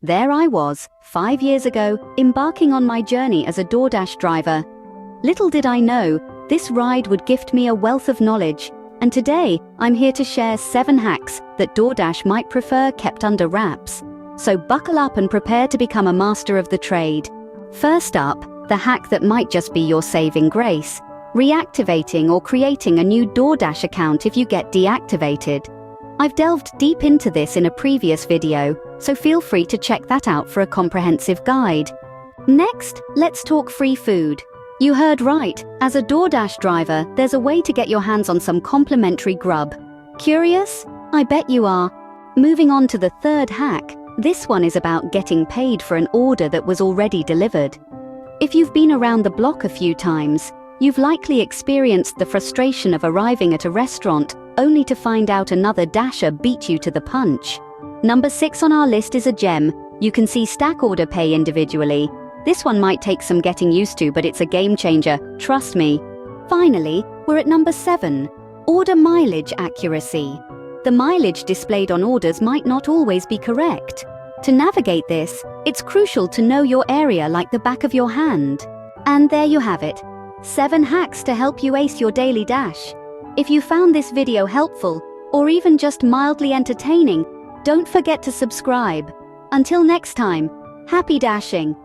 There I was, 5 years ago, embarking on my journey as a Doordash driver. Little did I know, this ride would gift me a wealth of knowledge, and today I'm here to share 7 hacks that Doordash might prefer kept under wraps. So buckle up and prepare to become a master of the trade. First up, the hack that might just be your saving grace: reactivating or creating a new Doordash account if you get deactivated. I've delved deep into this in a previous video, so feel free to check that out for a comprehensive guide. Next, let's talk free food. You heard right, as a Doordash driver, there's a way to get your hands on some complimentary grub. Curious? I bet you are. Moving on to the third hack, this one is about getting paid for an order that was already delivered. If you've been around the block a few times, you've likely experienced the frustration of arriving at a restaurant only to find out another dasher beat you to the punch. Number 6 on our list is a gem. You can see stack order pay individually. This one might take some getting used to, but it's a game changer, trust me. Finally, we're at number 7, order mileage accuracy. The mileage displayed on orders might not always be correct. To navigate this, it's crucial to know your area like the back of your hand. And there you have it, 7 hacks to help you ace your daily dash. If you found this video helpful, or even just mildly entertaining, don't forget to subscribe. Until next time, happy dashing!